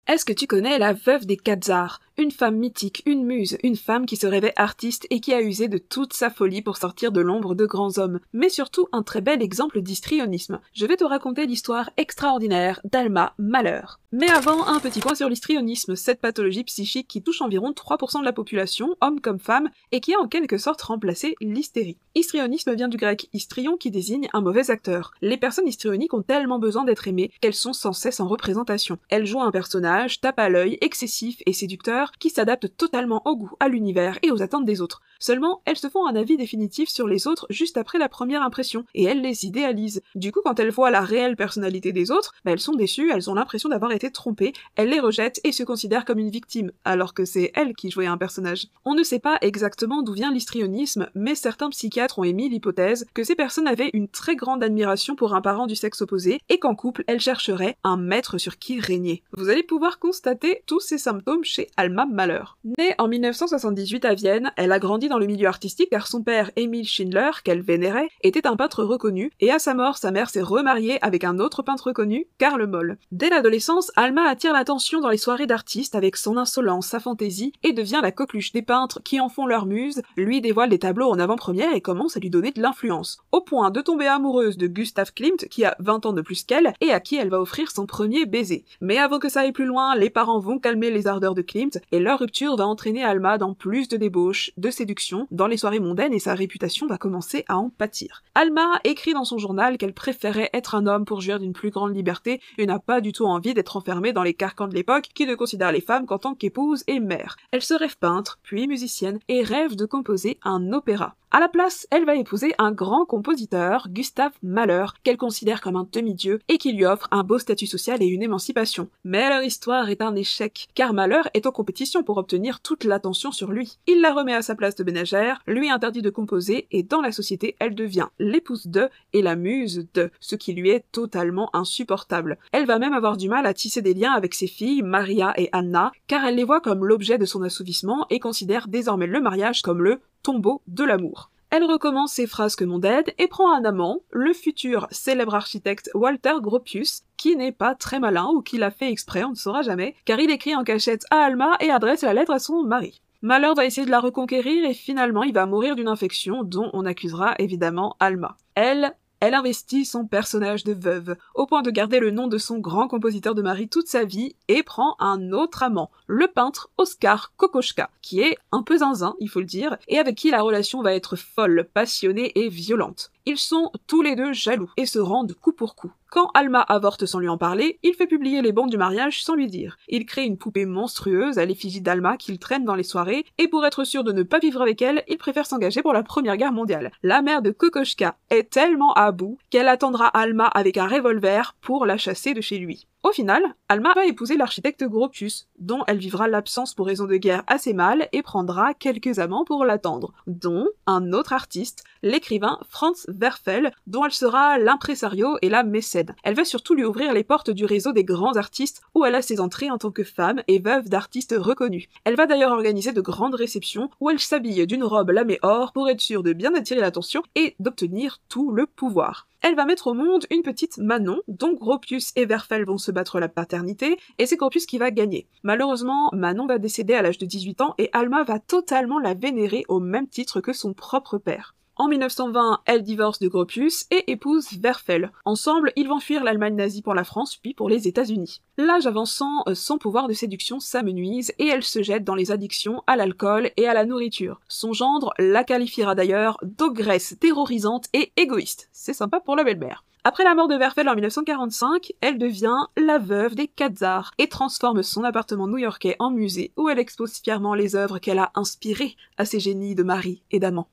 Est-ce que tu connais la veuve des quatre tsars? Une femme mythique, une muse, une femme qui se rêvait artiste et qui a usé de toute sa folie pour sortir de l'ombre de grands hommes, mais surtout un très bel exemple d'histrionisme. Je vais te raconter l'histoire extraordinaire d'Alma Mahler. Mais avant, un petit point sur l'histrionisme, cette pathologie psychique qui touche environ 3% de la population, hommes comme femmes, et qui a en quelque sorte remplacé l'hystérie. Histrionisme vient du grec histrion qui désigne un mauvais acteur. Les personnes histrioniques ont tellement besoin d'être aimées qu'elles sont sans cesse en représentation. Elles jouent un personnage, tape à l'œil, excessif et séducteur, qui s'adapte totalement au goût, à l'univers et aux attentes des autres. Seulement, elles se font un avis définitif sur les autres juste après la première impression, et elles les idéalisent. Du coup, quand elles voient la réelle personnalité des autres, elles sont déçues, elles ont l'impression d'avoir été trompées, elles les rejettent et se considèrent comme une victime, alors que c'est elles qui jouaient un personnage. On ne sait pas exactement d'où vient l'histrionisme, mais certains psychiatres ont émis l'hypothèse que ces personnes avaient une très grande admiration pour un parent du sexe opposé, et qu'en couple, elles chercheraient un maître sur qui régner. Vous allez pouvoir constater tous ces symptômes chez Alma Mahler. Née en 1978 à Vienne, elle a grandi dans le milieu artistique car son père, Emil Schindler, qu'elle vénérait, était un peintre reconnu, et à sa mort, sa mère s'est remariée avec un autre peintre reconnu, Karl Moll. Dès l'adolescence, Alma attire l'attention dans les soirées d'artistes avec son insolence, sa fantaisie, et devient la coqueluche des peintres qui en font leur muse, lui dévoile des tableaux en avant-première et commence à lui donner de l'influence, au point de tomber amoureuse de Gustav Klimt, qui a 20 ans de plus qu'elle, et à qui elle va offrir son premier baiser. Mais avant que ça aille plus loin, les parents vont calmer les ardeurs de Klimt, et leur rupture va entraîner Alma dans plus de débauches, de séduction, dans les soirées mondaines, et sa réputation va commencer à en pâtir. Alma écrit dans son journal qu'elle préférait être un homme pour jouir d'une plus grande liberté et n'a pas du tout envie d'être enfermée dans les carcans de l'époque qui ne considèrent les femmes qu'en tant qu'épouse et mère. Elle se rêve peintre, puis musicienne, et rêve de composer un opéra. À la place, elle va épouser un grand compositeur, Gustav Mahler, qu'elle considère comme un demi-dieu et qui lui offre un beau statut social et une émancipation. Mais leur histoire est un échec, car Mahler est en compétition pour obtenir toute l'attention sur lui. Il la remet à sa place de ménagère, lui interdit de composer, et dans la société, elle devient l'épouse de et la muse de, ce qui lui est totalement insupportable. Elle va même avoir du mal à tisser des liens avec ses filles, Maria et Anna, car elle les voit comme l'objet de son assouvissement et considère désormais le mariage comme le tombeau de l'amour. Elle recommence ses frasques mondaines et prend un amant, le futur célèbre architecte Walter Gropius, qui n'est pas très malin ou qui l'a fait exprès, on ne saura jamais, car il écrit en cachette à Alma et adresse la lettre à son mari. Mahler va essayer de la reconquérir et finalement il va mourir d'une infection dont on accusera évidemment Alma. Elle investit son personnage de veuve, au point de garder le nom de son grand compositeur de mari toute sa vie, et prend un autre amant, le peintre Oskar Kokoschka, qui est un peu zinzin, il faut le dire, et avec qui la relation va être folle, passionnée et violente. Ils sont tous les deux jaloux, et se rendent coup pour coup. Quand Alma avorte sans lui en parler, il fait publier les bons du mariage sans lui dire. Il crée une poupée monstrueuse à l'effigie d'Alma qu'il traîne dans les soirées, et pour être sûr de ne pas vivre avec elle, il préfère s'engager pour la Première Guerre mondiale. La mère de Kokoschka est tellement à bout qu'elle attendra Alma avec un revolver pour la chasser de chez lui. Au final, Alma va épouser l'architecte Gropius, dont elle vivra l'absence pour raison de guerre assez mal et prendra quelques amants pour l'attendre, dont un autre artiste, l'écrivain Franz Werfel, dont elle sera l'impresario et la mécène. Elle va surtout lui ouvrir les portes du réseau des grands artistes où elle a ses entrées en tant que femme et veuve d'artistes reconnus. Elle va d'ailleurs organiser de grandes réceptions où elle s'habille d'une robe lamée or pour être sûre de bien attirer l'attention et d'obtenir tout le pouvoir. Elle va mettre au monde une petite Manon, dont Gropius et Werfel vont se battre la paternité, et c'est Gropius qui va gagner. Malheureusement, Manon va décéder à l'âge de 18 ans et Alma va totalement la vénérer au même titre que son propre père. En 1920, elle divorce de Gropius et épouse Werfel. Ensemble, ils vont fuir l'Allemagne nazie pour la France, puis pour les États-Unis. L'âge avançant, son pouvoir de séduction s'amenuise et elle se jette dans les addictions à l'alcool et à la nourriture. Son gendre la qualifiera d'ailleurs d'ogresse terrorisante et égoïste. C'est sympa pour la belle-mère. Après la mort de Werfel en 1945, elle devient la veuve des quatre tsars et transforme son appartement new-yorkais en musée où elle expose fièrement les œuvres qu'elle a inspirées à ses génies de mari et d'amant.